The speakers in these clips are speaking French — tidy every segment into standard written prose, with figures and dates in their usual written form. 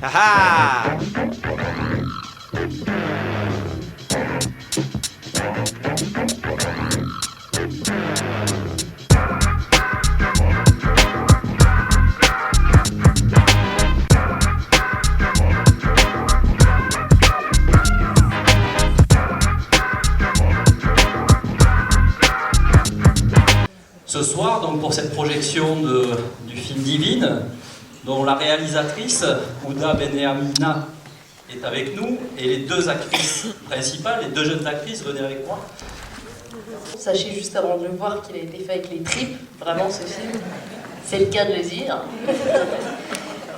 Ah ah. Ce soir, donc pour cette projection du film Divine, dont la réalisatrice, Ouda Benéamina, est avec nous, et les deux actrices principales, les deux jeunes actrices, venez avec moi. Sachez juste avant de le voir qu'il a été fait avec les tripes, vraiment ce film, c'est le cas de le dire.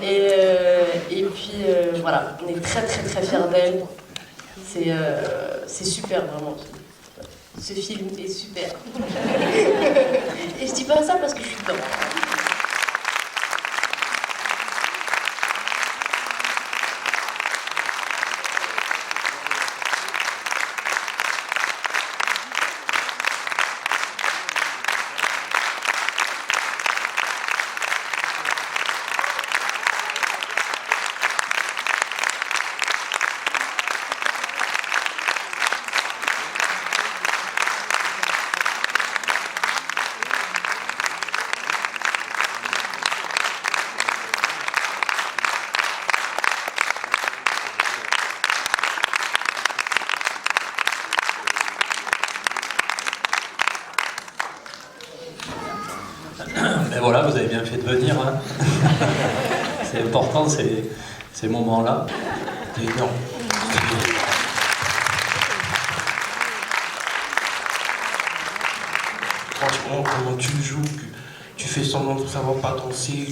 Et puis voilà, on est très très très fiers d'elle, c'est super vraiment. Ce film est super. Et je dis pas ça parce que je suis dedans. Ben voilà, vous avez bien fait de venir. Hein. C'est important ces moments-là. C'est énorme. Franchement, comment tu le joues, tu fais semblant de savoir pas danser,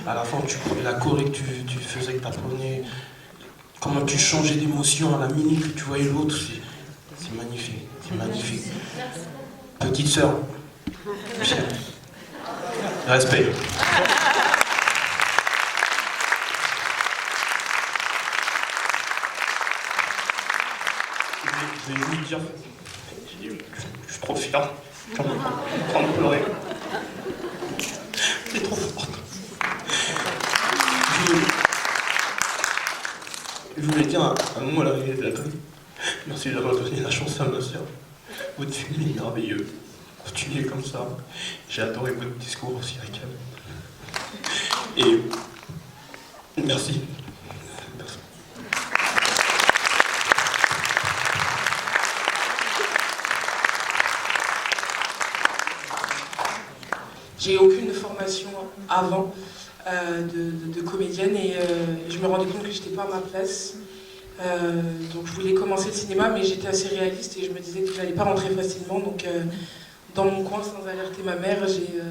à la fin la choré que tu faisais que t'apprenais, comment tu changeais d'émotion à la minute que tu voyais l'autre, c'est magnifique, c'est magnifique. Petite sœur, respect. Je vais vous dire, je suis trop fier. J'en ai en train de pleurer. C'est trop fort. Je voulais dire un mot à la réalisatrice. Merci d'avoir donné la chance à ma soeur. Votre film est merveilleux. Continuez comme ça. J'ai adoré votre discours aussi avec elle. Et merci. J'ai aucune formation avant de comédienne et je me rendais compte que j'étais pas à ma place. Donc je voulais commencer le cinéma, mais j'étais assez réaliste et je me disais que j'allais pas rentrer facilement. Donc dans mon coin, sans alerter ma mère, j'ai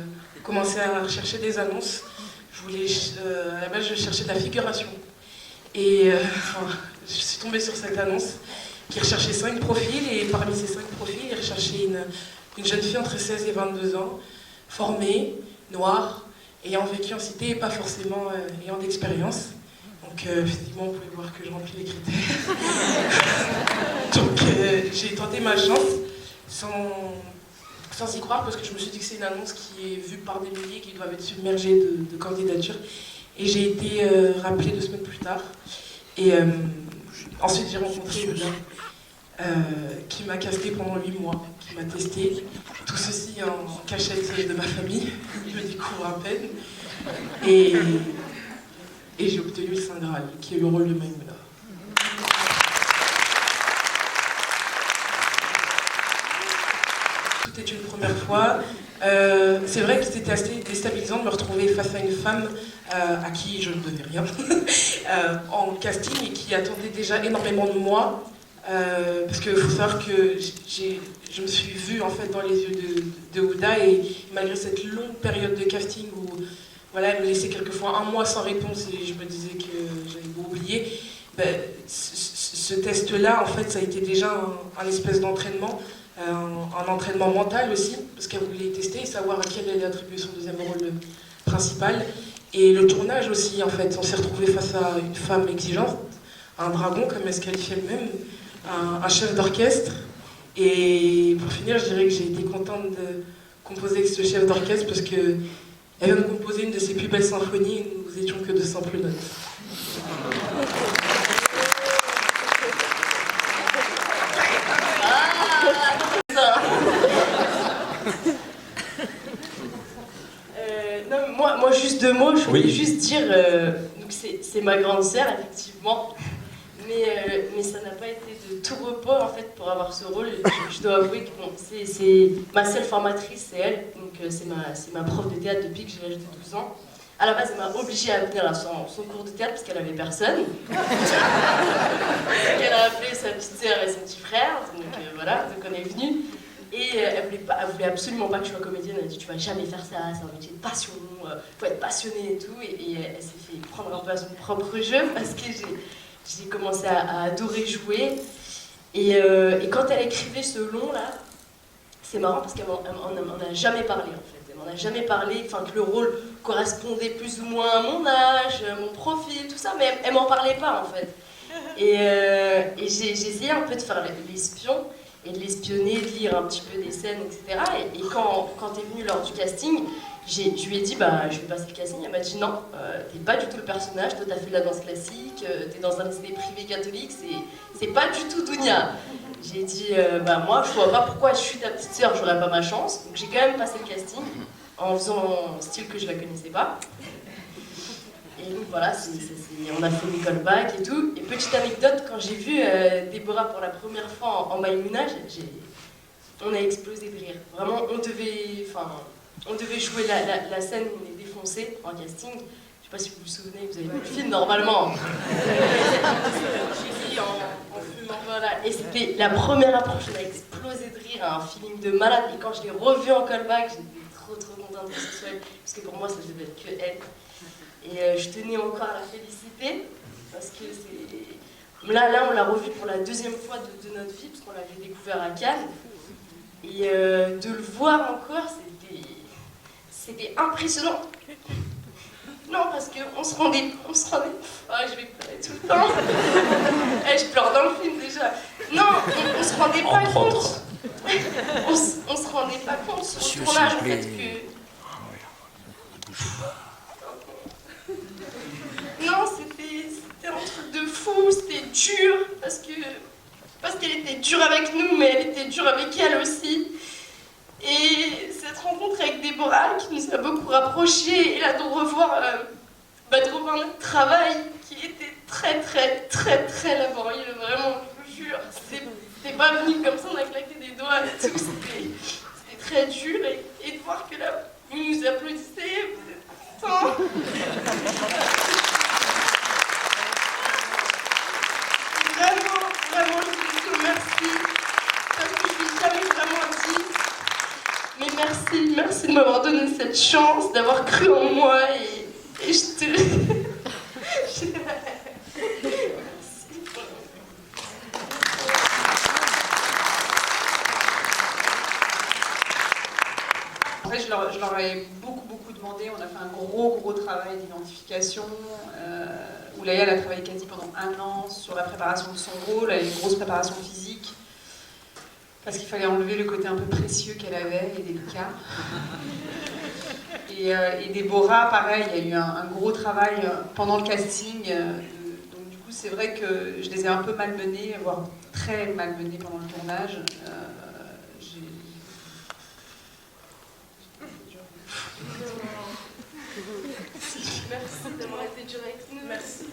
commencé à rechercher des annonces. À la base, je cherchais de la figuration. Et je suis tombée sur cette annonce qui recherchait 5 profils et parmi ces 5 profils, il recherchait une jeune fille entre 16 et 22 ans, formée, noire, ayant vécu en cité et pas forcément ayant d'expérience. Donc effectivement, vous pouvez voir que je remplis les critères. Donc j'ai tenté ma chance sans y croire parce que je me suis dit que c'est une annonce qui est vue par des milliers qui doivent être submergés de candidatures. Et j'ai été rappelée 2 semaines plus tard. Et ensuite j'ai rencontré Ouda, qui m'a casté pendant 8 mois, qui m'a testé. Tout ceci en cachette de ma famille, je me découvre à peine. Et j'ai obtenu le Saint Graal, qui est le rôle de Maïmouna. Tout est une première fois. C'est vrai que c'était assez déstabilisant de me retrouver face à une femme à qui je ne devais rien en casting et qui attendait déjà énormément de moi. Parce qu'il faut savoir que je me suis vue en fait dans les yeux de Ouda et malgré cette longue période de casting où voilà, elle me laissait quelquefois 1 mois sans réponse et je me disais que j'allais oublier, ben, ce test-là en fait ça a été déjà un espèce d'entraînement, un entraînement mental aussi, parce qu'elle voulait tester et savoir à qui elle allait attribuer son deuxième rôle principal. Et le tournage aussi en fait, on s'est retrouvé face à une femme exigeante, un dragon comme elle se qualifiait elle-même, un chef d'orchestre. Et pour finir, je dirais que j'ai été contente de composer avec ce chef d'orchestre parce qu'elle vient de composer une de ses plus belles symphonies et nous étions que de simples notes. Non, moi, juste 2 mots, je voulais Oui. juste dire, donc c'est ma grande sœur, effectivement, mais ça n'a pas été de tout repos, en fait, pour avoir ce rôle. Je dois avouer que bon, c'est ma seule formatrice, c'est elle, donc c'est ma prof de théâtre depuis que j'ai l'âge de 12 ans. À la base, elle m'a obligée à venir à son cours de théâtre parce qu'elle avait personne. Elle a appelé sa petite sœur et son petit frère, donc voilà, donc on est venus. Et elle voulait absolument pas que je sois comédienne. Elle a dit tu vas jamais faire ça, c'est un métier de passion, faut être passionné et tout. Et elle s'est fait prendre un peu à son propre jeu parce que j'ai commencé à adorer jouer. Et quand elle écrivait ce long là, c'est marrant parce qu'elle m'en a jamais parlé en fait. Elle m'en a jamais parlé, enfin que le rôle correspondait plus ou moins à mon âge, mon profil, tout ça, mais elle m'en parlait pas en fait. Et j'ai essayé un peu de faire l'espion. Et de l'espionner, de lire un petit peu des scènes, etc. Et quand est venue lors du casting, je lui ai dit, bah, je vais passer le casting. Elle m'a dit, non, t'es pas du tout le personnage, toi t'as fait de la danse classique, t'es dans un lycée privé catholique, c'est pas du tout Dounia. J'ai dit, bah moi je vois pas pourquoi je suis ta petite sœur, j'aurais pas ma chance. Donc j'ai quand même passé le casting, en faisant un style que je la connaissais pas. Et donc voilà, on a fait des callbacks et tout. Et petite anecdote, quand j'ai vu Déborah pour la première fois en Maïmouna, on a explosé de rire. Vraiment, on devait jouer la scène où on est défoncé en casting. Je sais pas si vous vous souvenez, vous avez vu le film normalement. J'ai dit en fumant, voilà. Et c'était la première approche, on a explosé de rire, un feeling de malade. Et quand je l'ai revue en callback, j'étais trop contente que ce soit elle. Parce que pour moi, ça devait être que elle. Et je tenais encore à la féliciter, parce que c'est... Là, on l'a revu pour la 2e fois de notre vie, parce qu'on l'avait découvert à Cannes. Et de le voir encore, c'était impressionnant. Non, parce qu'on se rendait... Oh, je vais pleurer tout le temps. Je pleure dans le film, déjà. Non, on se rendait pas compte. On se rendait pas compte sur le tournage, en fait, que... Non, c'était un truc de fou, c'était dur, parce qu'elle était dure avec nous, mais elle était dure avec elle aussi. Et cette rencontre avec Déborah, qui nous a beaucoup rapprochés, et là de revoir notre travail, qui était très laborieux, vraiment, je vous jure. C'était pas venu comme ça, on a claqué des doigts et tout, c'était très dur, et de voir que là, vous nous applaudissez, vous êtes contents. Vraiment, je vous remercie, parce que je ne l'ai jamais vraiment dit. Mais merci de m'avoir donné cette chance, d'avoir cru en moi, et je te... Merci. En fait, je leur ai beaucoup demandé. On a fait un gros travail d'identification où Laïa a travaillé quasi pendant 1 an sur la préparation de son rôle, elle a une grosse préparation physique parce qu'il fallait enlever le côté un peu précieux qu'elle avait et délicat. Et Déborah, pareil, il y a eu un gros travail pendant le casting. Donc du coup, c'est vrai que je les ai un peu malmenés, voire très malmenés pendant le tournage. Merci d'avoir été dur avec nous. Merci.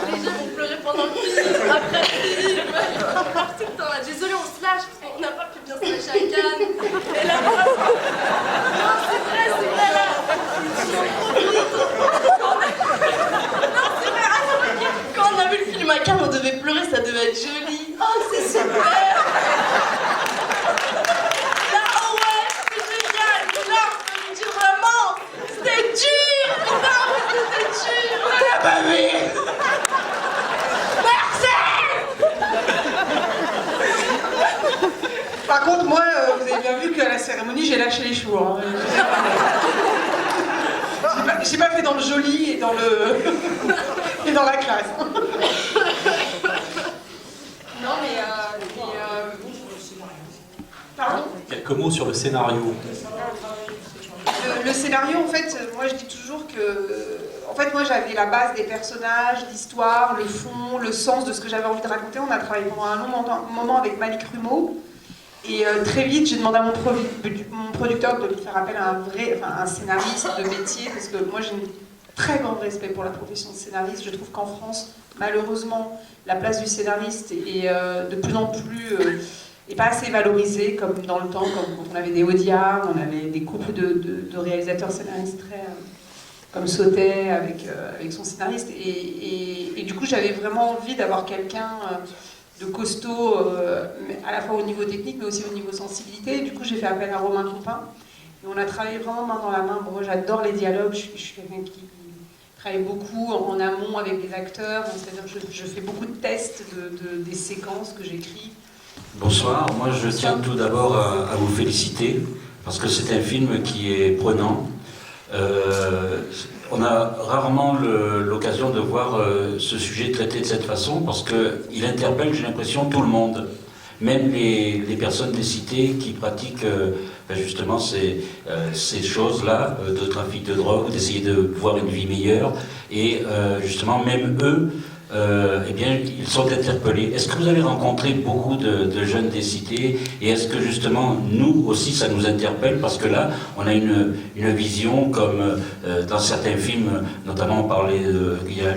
Les gens vont pleurer pendant le film, après le film, tout le temps là. Désolé, on se lâche, parce qu'on n'a pas pu bien se lâcher à Cannes. Et là, non, c'est vrai là. Quand on a vu le film à Cannes, on devait pleurer, ça devait être joli. Oh, c'est super. C'était dur, putain, c'était dur. On l'a pas vu. Par contre, moi, vous avez bien vu qu'à la cérémonie, j'ai lâché les chevaux. Hein. J'ai pas fait dans le joli et dans la classe. Non, mais pardon. Quelques mots sur le scénario. le scénario, en fait, moi je dis toujours que... En fait, moi j'avais la base des personnages, l'histoire, le fond, le sens de ce que j'avais envie de raconter. On a travaillé pendant un long moment avec Malik Rumeau. Et très vite, j'ai demandé à mon producteur de me faire appel à un scénariste de métier, parce que moi j'ai un très grand respect pour la profession de scénariste. Je trouve qu'en France, malheureusement, la place du scénariste est de plus en plus... et pas assez valorisé comme dans le temps, comme quand on avait des Audiard, on avait des couples de réalisateurs scénaristes très, comme Sautet avec son scénariste. Et du coup, j'avais vraiment envie d'avoir quelqu'un de costaud, à la fois au niveau technique, mais aussi au niveau sensibilité. Du coup, j'ai fait appel à Romain Compin. Et on a travaillé vraiment main dans la main. Bon, moi, j'adore les dialogues. Je suis quelqu'un qui travaille beaucoup en amont avec les acteurs. C'est-à-dire que je fais beaucoup de tests des séquences que j'écris. Bonsoir, moi je tiens tout d'abord à vous féliciter parce que c'est un film qui est prenant. On a rarement l'occasion de voir ce sujet traité de cette façon parce qu'il interpelle, j'ai l'impression, tout le monde. Même les personnes des cités qui pratiquent justement ces choses-là, de trafic de drogue, d'essayer de voir une vie meilleure. Et justement, même eux, eh bien, ils sont interpellés. Est-ce que vous avez rencontré beaucoup de jeunes des cités et est-ce que justement, nous aussi, ça nous interpelle parce que là, on a une vision comme dans certains films, notamment on parlait,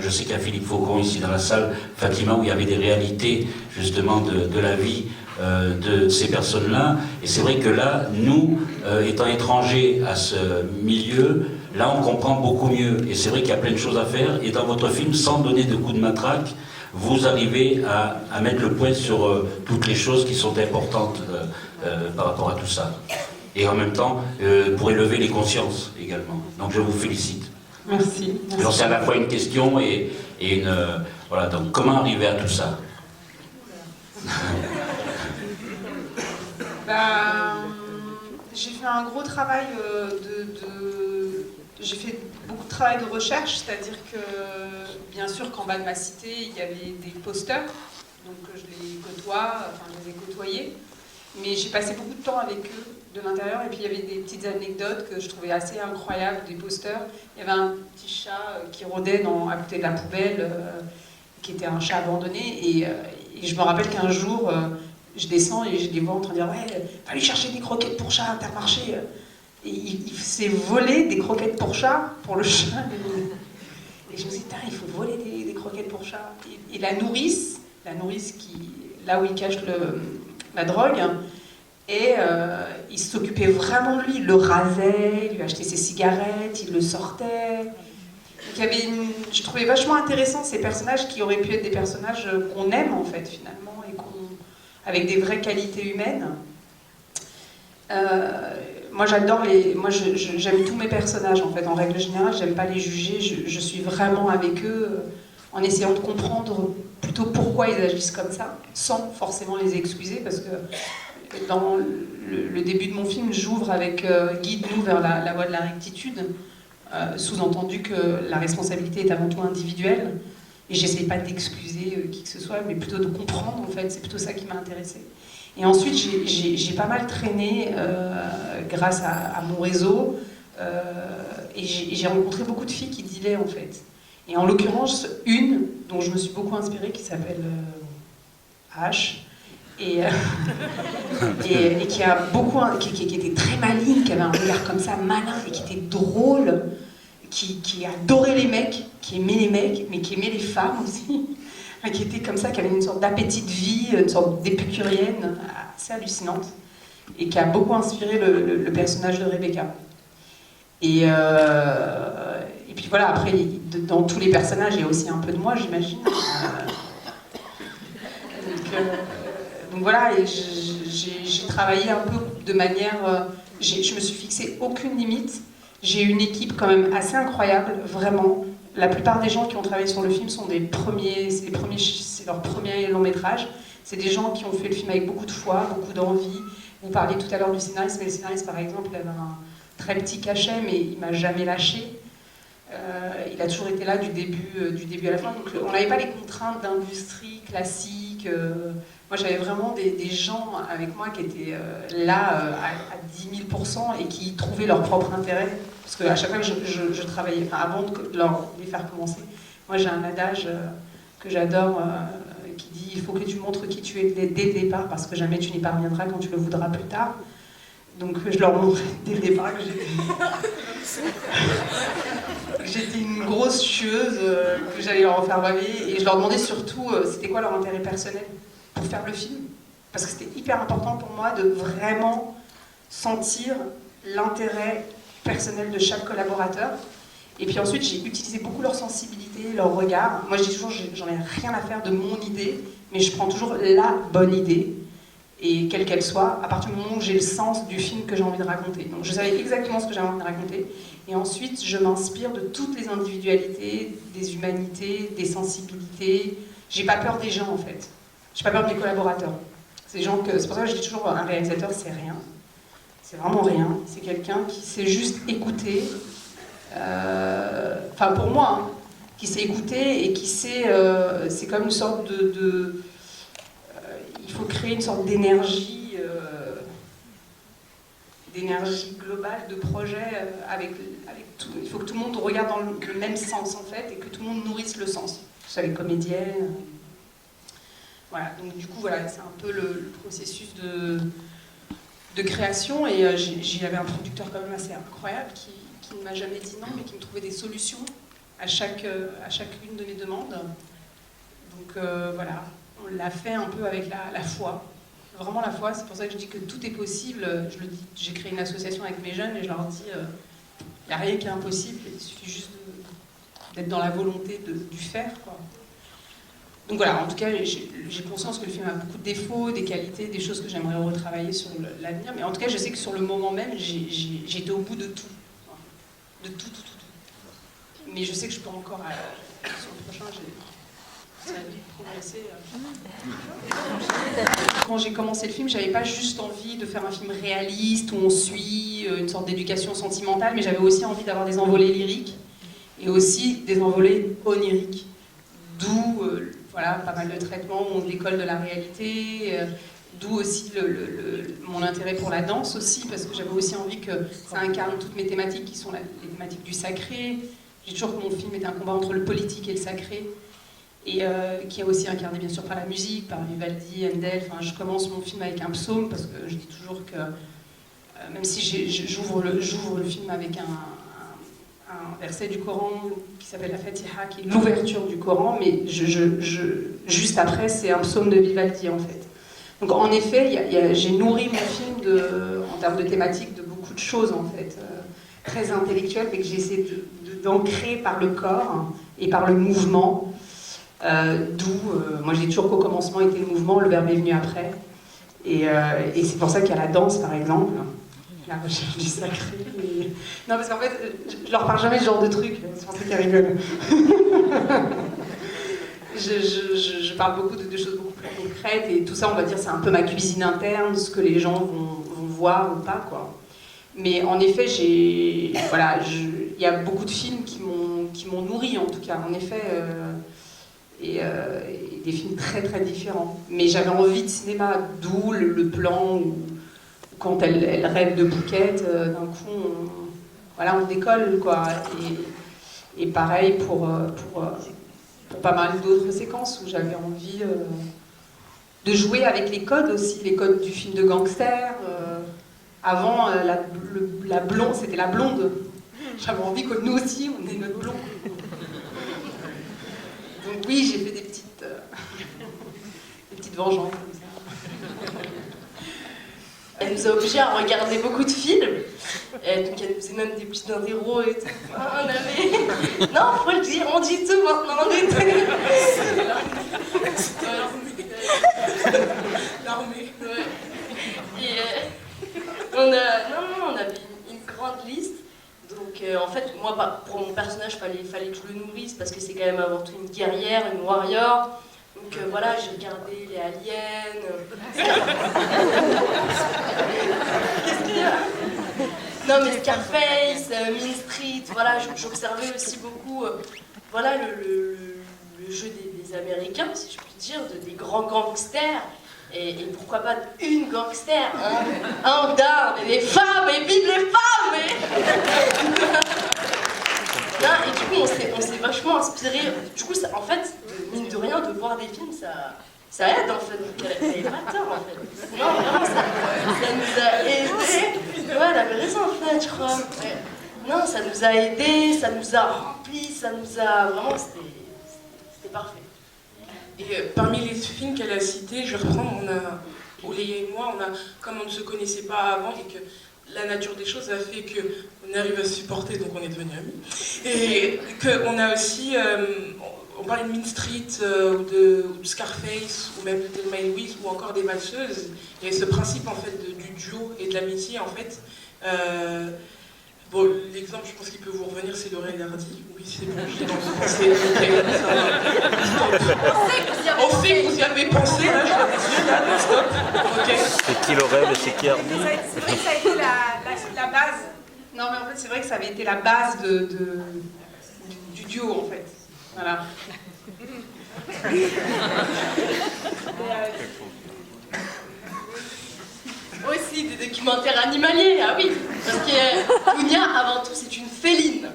je sais qu'il y a Philippe Faucon ici dans la salle, Fatima, où il y avait des réalités justement de la vie de ces personnes-là. Et c'est vrai que là, nous, étant étrangers à ce milieu, là, on comprend beaucoup mieux. Et c'est vrai qu'il y a plein de choses à faire. Et dans votre film, sans donner de coups de matraque, vous arrivez à mettre le point sur toutes les choses qui sont importantes par rapport à tout ça. Et en même temps, pour élever les consciences également. Donc je vous félicite. Merci. Alors c'est à la fois une question et une... voilà, donc comment arriver à tout ça? J'ai fait un gros travail j'ai fait beaucoup de travail de recherche, c'est-à-dire que, bien sûr, qu'en bas de ma cité, il y avait des posters, donc je les les ai côtoyés, mais j'ai passé beaucoup de temps avec eux de l'intérieur, et puis il y avait des petites anecdotes que je trouvais assez incroyables, des posters. Il y avait un petit chat qui rôdait à côté de la poubelle, qui était un chat abandonné, et je me rappelle qu'un jour, je descends et je les vois en train de dire « Ouais, fallait chercher des croquettes pour chat à Intermarché ». Et il s'est volé des croquettes pour chat, pour le chat. Et je me suis dit, il faut voler des croquettes pour chat. Et la nourrice là où il cache la drogue, et il s'occupait vraiment de lui. Il le rasait, il lui achetait ses cigarettes, il le sortait. Donc je trouvais vachement intéressant ces personnages qui auraient pu être des personnages qu'on aime en fait finalement, et avec des vraies qualités humaines. Moi j'aime tous mes personnages en fait, en règle générale, j'aime pas les juger, je suis vraiment avec eux en essayant de comprendre plutôt pourquoi ils agissent comme ça, sans forcément les excuser, parce que dans le début de mon film, j'ouvre avec Guide-nous vers la voie de la rectitude, sous-entendu que la responsabilité est avant tout individuelle, et j'essaye pas d'excuser qui que ce soit, mais plutôt de comprendre en fait, c'est plutôt ça qui m'a intéressée. Et ensuite, j'ai pas mal traîné grâce à mon réseau et j'ai rencontré beaucoup de filles qui dealaient en fait. Et en l'occurrence, une dont je me suis beaucoup inspirée qui s'appelle H et qui était très maligne, qui avait un regard comme ça malin et qui était drôle, qui adorait les mecs, qui aimait les mecs, mais qui aimait les femmes aussi. Qui était comme ça, qui avait une sorte d'appétit de vie, une sorte d'épicurienne assez hallucinante, et qui a beaucoup inspiré le personnage de Rebecca. Et puis voilà, après, dans tous les personnages, il y a aussi un peu de moi, j'imagine. Donc voilà, et j'ai travaillé un peu de manière... je me suis fixé aucune limite. J'ai une équipe quand même assez incroyable, vraiment. La plupart des gens qui ont travaillé sur le film sont c'est leur premier long métrage. C'est des gens qui ont fait le film avec beaucoup de foi, beaucoup d'envie. Vous parliez tout à l'heure du scénariste, mais le scénariste par exemple, il avait un très petit cachet, mais il m'a jamais lâché. Il a toujours été là du début à la fin. Donc on n'avait pas les contraintes d'industrie classique, musique. Moi, j'avais vraiment des gens avec moi qui étaient là à 10 000% et qui trouvaient leur propre intérêt. Parce qu'à chaque fois que je travaillais, enfin, avant de les faire commencer, moi j'ai un adage que j'adore qui dit « Il faut que tu montres qui tu es dès le départ parce que jamais tu n'y parviendras quand tu le voudras plus tard ». Donc je leur montrais dès le départ que j'étais une grosse chieuse, que j'allais leur en faire baver, et je leur demandais surtout c'était quoi leur intérêt personnel pour faire le film. Parce que c'était hyper important pour moi de vraiment sentir l'intérêt personnel de chaque collaborateur. Et puis ensuite, j'ai utilisé beaucoup leur sensibilité, leur regard. Moi, je dis toujours, j'en ai rien à faire de mon idée, mais je prends toujours la bonne idée, et quelle qu'elle soit, à partir du moment où j'ai le sens du film que j'ai envie de raconter. Donc je savais exactement ce que j'avais envie de raconter, et ensuite je m'inspire de toutes les individualités, des humanités, des sensibilités. J'ai pas peur des gens en fait. J'ai pas peur des collaborateurs. C'est pour ça que je dis toujours, un réalisateur c'est rien. C'est vraiment rien. C'est quelqu'un qui sait juste écouter. Enfin pour moi, hein, qui sait écouter et qui sait. C'est comme une sorte de il faut créer une sorte d'énergie globale de projet avec tout. Il faut que tout le monde regarde dans le même sens en fait et que tout le monde nourrisse le sens. Que ce soit les comédiennes. Voilà, donc du coup voilà, c'est un peu le processus de création et j'avais un producteur quand même assez incroyable qui ne m'a jamais dit non mais qui me trouvait des solutions à chacune de mes demandes. Donc voilà. On l'a fait un peu avec la foi, vraiment la foi, c'est pour ça que je dis que tout est possible. Je le dis, j'ai créé une association avec mes jeunes et je leur dis il n'y a rien qui est impossible, il suffit juste d'être dans la volonté du faire, quoi. Donc voilà, en tout cas j'ai conscience que le film a beaucoup de défauts, des qualités, des choses que j'aimerais retravailler sur l'avenir, mais en tout cas je sais que sur le moment même j'étais au bout de tout. De tout. Mais je sais que je peux encore, sur le prochain, quand j'ai commencé le film, j'avais pas juste envie de faire un film réaliste où on suit une sorte d'éducation sentimentale, mais j'avais aussi envie d'avoir des envolées lyriques et aussi des envolées oniriques. D'où voilà, pas mal de traitements, de l'école de la réalité, d'où aussi mon intérêt pour la danse aussi, parce que j'avais aussi envie que ça incarne toutes mes thématiques qui sont les thématiques du sacré. J'ai toujours que mon film est un combat entre le politique et le sacré. Et qui a aussi incarné bien sûr par la musique, par Vivaldi, Handel. Enfin, je commence mon film avec un psaume parce que je dis toujours que même si j'ouvre le film avec un verset du Coran qui s'appelle la Fatiha, qui est l'ouverture du Coran, mais juste après c'est un psaume de Vivaldi en fait. Donc en effet, j'ai nourri mon film en termes de thématique de beaucoup de choses en fait, très intellectuelles, mais que j'ai essayé d'ancrer par le corps et par le mouvement. Moi j'ai toujours qu'au commencement était le mouvement, le verbe est venu après. Et c'est pour ça qu'il y a la danse par exemple, la recherche du sacré. Non parce qu'en fait, je leur parle jamais de ce genre de trucs, c'est pour ça qu'ils rigolent. je parle beaucoup de choses beaucoup plus concrètes et tout ça on va dire c'est un peu ma cuisine interne, ce que les gens vont voir ou pas quoi. Mais en effet, il y a beaucoup de films qui m'ont nourri en tout cas, en effet. Et des films très très différents. Mais j'avais envie de cinéma, d'où le plan où quand elle rêve de bouquette, d'un coup on décolle quoi. Et pareil pour pas mal d'autres séquences où j'avais envie de jouer avec les codes aussi, les codes du film de gangster. Avant la blonde, c'était la blonde. J'avais envie que nous aussi on ait notre blonde. Donc oui, j'ai fait des petites vengeances comme ça. Elle nous a obligés à regarder beaucoup de films. Et donc elle nous faisait même des petits interros et tout. Ah, on avait... Non, faut le dire, on dit tout maintenant. On était... L'armée. Ouais. Et on avait une grande liste. Donc en fait, moi, pour mon personnage, fallait que je le nourrisse parce que c'est quand même avant tout une guerrière, une warrior. Donc voilà, j'ai regardé les aliens. Qu'est-ce qu'il y a? Non mais Scarface, Mean Street, voilà, j'observais aussi beaucoup voilà, le jeu des Américains, si je puis dire, des grands gangsters. Et pourquoi pas une gangster, hein? On regarde, et les femmes, et vive les femmes, Non, et du coup, on s'est vachement inspiré. Du coup, en fait, mine de rien, de voir des films, ça aide en fait. Donc, elle avait pas tort en fait. Non, vraiment, ça nous a aidé. Ouais, elle avait raison en fait, je crois. Ouais. Non, ça nous a aidé, ça nous a rempli, ça nous a. Vraiment, c'était parfait. Et parmi les films qu'elle a cités, je vais reprendre, Léa et moi, comme on ne se connaissait pas avant et que la nature des choses a fait qu'on arrive à se supporter, donc on est devenus amis. Et qu'on a aussi, on parlait de Mean Street, ou de Scarface, ou même de Thelma et Louise, ou encore des valseuses. Il y a ce principe en fait du duo et de l'amitié en fait. Bon, l'exemple, je pense qu'il peut vous revenir, c'est Laurel et Hardy. Oui, c'est bon, je l'ai dans le pensée. On sait que vous y avez pensé, là, je suis dessus, là, stop. Ok. C'est qui Laurel et c'est qui Hardy? C'est vrai que ça a été la base. Non, mais en fait, c'est vrai que ça avait été la base du duo, en fait. Voilà. Aussi des documentaires animaliers, ah oui, parce que Dounia, avant tout, c'est une féline.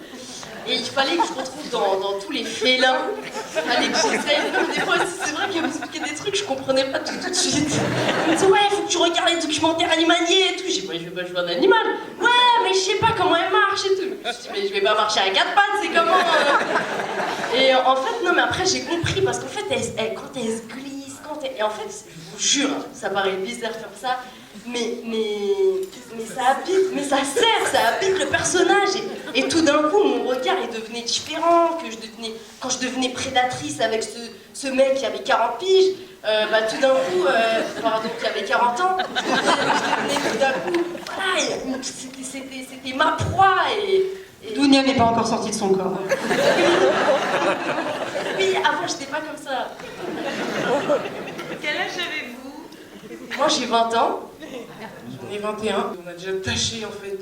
Et il fallait que je retrouve dans tous les félins. Il fallait que j'essaye. Même des fois, c'est vrai qu'il m'expliquait des trucs, je comprenais pas tout de suite. Il me disait, ouais, faut que tu regardes les documentaires animaliers et tout. J'ai dit, ouais, je vais pas jouer un animal. Ouais, mais je sais pas comment elle marche et tout. Je me suis dit, mais je vais pas marcher à quatre pattes, c'est comment Et en fait, non, mais après, j'ai compris, parce qu'en fait, quand elle se glisse, et en fait, je vous jure, ça paraît bizarre comme ça, mais ça habite, mais ça sert, ça habite le personnage. Et tout d'un coup, mon regard, il devenait différent, quand je devenais prédatrice avec ce mec qui avait 40 piges, tout d'un coup, pardon, qui avait 40 ans, je devenais tout d'un coup, voilà, c'était ma proie. Et Dounia n'est pas encore sortie de son corps. Oui, avant, j'étais pas comme ça. Quel âge avez-vous? Moi, j'ai 20 ans. J'en ai 21. On a déjà tâché en fait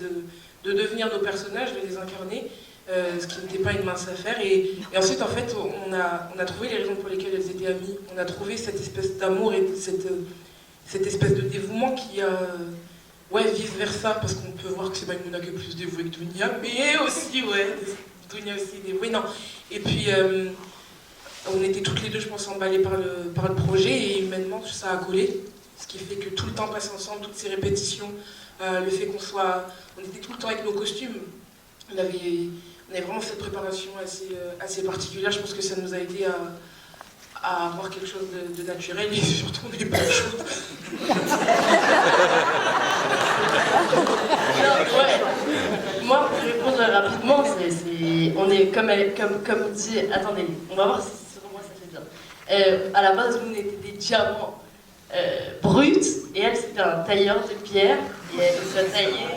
de devenir nos personnages, de les incarner, ce qui n'était pas une mince affaire. Et ensuite, en fait, on a trouvé les raisons pour lesquelles elles étaient amies. On a trouvé cette espèce d'amour et cette espèce de dévouement qui a... Ouais, vice-versa, parce qu'on peut voir que c'est Maïmouna qui est plus dévouée que Dounia, mais aussi, ouais, Dounia aussi est dévouée, non. Et puis, on était toutes les deux, je pense, emballées par le projet, et humainement, ça a collé. Ce qui fait que tout le temps passé ensemble, toutes ces répétitions, le fait on était tout le temps avec nos costumes. On avait vraiment cette préparation assez particulière. Je pense que ça nous a aidé à avoir quelque chose de naturel et surtout on n'est pas chaud. Moi, pour répondre rapidement, on est comme dit. Attendez, on va voir si selon moi ça fait bien. À la base, nous on était des diamants. Brute, et elle c'était un tailleur de pierre, et elle nous a taillé.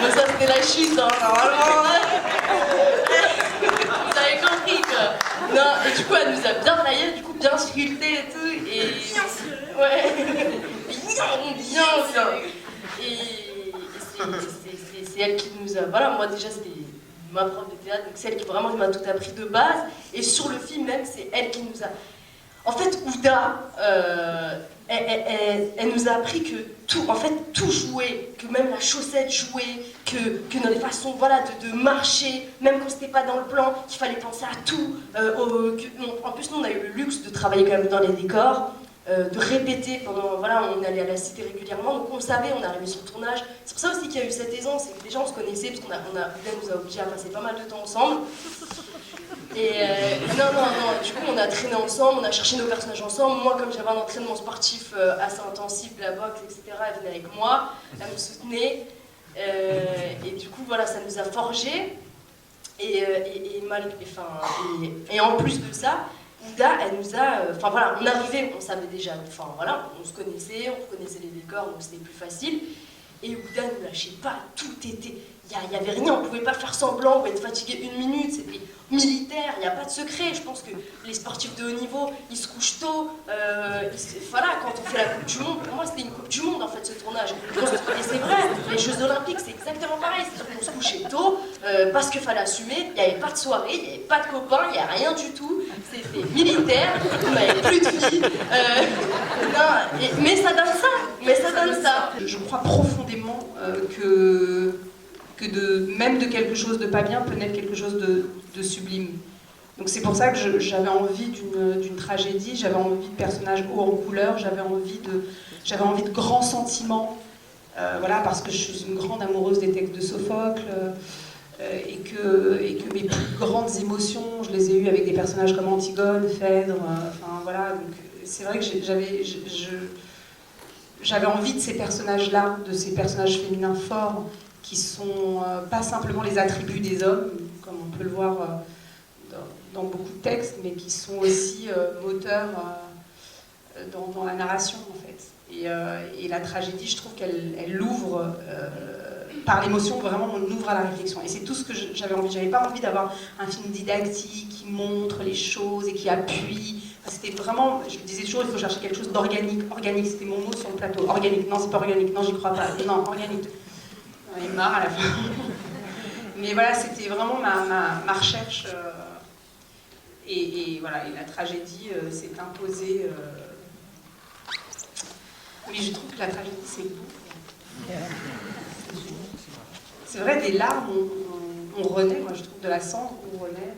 Mais ça c'était la chute, hein, normalement. Vous avez compris quoi. Non, et du coup elle nous a bien taillé, du coup bien sculpté et tout. Et... Ouais. Bien. Et c'est elle qui nous a. Voilà, moi déjà c'était ma prof de théâtre, donc c'est elle qui vraiment m'a tout appris de base. Et sur le film même, c'est elle qui nous a. En fait, Ouda, elle nous a appris que tout jouait, que même la chaussette jouait, que dans les façons de marcher, même quand c'était pas dans le plan, qu'il fallait penser à tout. En plus, nous, on a eu le luxe de travailler quand même dans les décors, de répéter pendant. Voilà, on allait à la cité régulièrement, donc on savait, on est arrivé sur le tournage. C'est pour ça aussi qu'il y a eu cette aisance, c'est que déjà on se connaissait, parce Ouda nous a obligés à passer pas mal de temps ensemble. Et non, du coup on a traîné ensemble, on a cherché nos personnages ensemble. Moi, comme j'avais un entraînement sportif assez intensif, la boxe, etc., elle venait avec moi, elle me soutenait. Et du coup, voilà, ça nous a forgés. Et en plus de ça, Ouda, elle nous a... Enfin voilà, on arrivait, on savait déjà, on se connaissait, on connaissait les décors, donc c'était plus facile. Et Oudan, je sais pas, tout était... Il n'y avait rien, on ne pouvait pas faire semblant ou être fatigué une minute, c'était militaire, il n'y a pas de secret. Je pense que les sportifs de haut niveau, ils se couchent tôt. Voilà, quand on fait la Coupe du Monde, pour moi c'était une Coupe du Monde en fait ce tournage. Et c'est vrai, les Jeux Olympiques c'est exactement pareil, c'est-à-dire qu'on se couchait tôt parce qu'il fallait assumer, il n'y avait pas de soirée, il n'y avait pas de copains, il n'y a rien du tout. C'était militaire, on n'avait plus de filles. Mais ça donne ça, Je crois profondément même de quelque chose de pas bien peut naître quelque chose de sublime. Donc c'est pour ça que j'avais envie d'une tragédie, j'avais envie de personnages hauts en couleur, j'avais envie de grands sentiments, voilà, parce que je suis une grande amoureuse des textes de Sophocle, et que mes plus grandes émotions, je les ai eues avec des personnages comme Antigone, Phèdre, enfin voilà, donc c'est vrai que j'avais envie de ces personnages-là, de ces personnages féminins forts, qui sont pas simplement les attributs des hommes, comme on peut le voir dans beaucoup de textes, mais qui sont aussi moteurs dans la narration, en fait. Et la tragédie, je trouve qu'elle l'ouvre, par l'émotion, vraiment, on l'ouvre à la réflexion. Et c'est tout ce que j'avais envie. J'avais pas envie d'avoir un film didactique qui montre les choses et qui appuie. Enfin, c'était vraiment, je disais toujours, il faut chercher quelque chose d'organique. Organique, c'était mon mot sur le plateau. Organique, non, c'est pas organique, non, j'y crois pas. Non, organique. J'en ai marre à la fin. Mais voilà, c'était vraiment ma recherche. Et voilà, et la tragédie s'est imposée. Mais je trouve que la tragédie, c'est beau. C'est vrai, des larmes, on renaît, moi je trouve, de la cendre, on renaît.